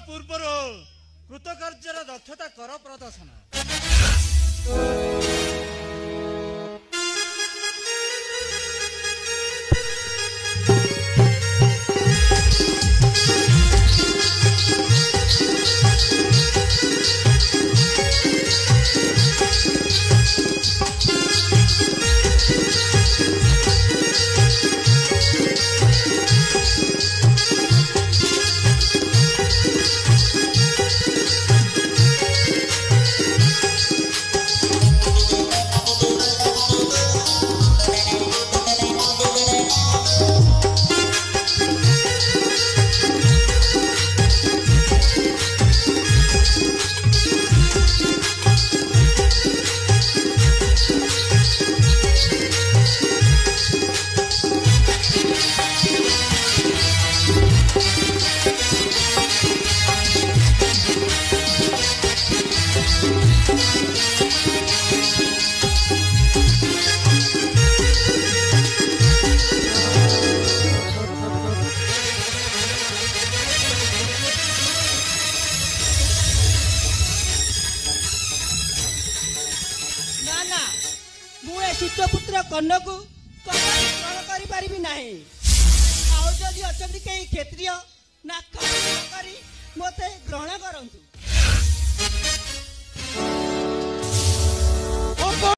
पूर्वर कृतकार्यर दक्षता कर प्रदर्शन। सूत्रपुत्र कर्ण को ग्रहण करी नहीं। आउ जदि अच्छा कई क्षेत्रीय ना करी मते ग्रहण करंतु।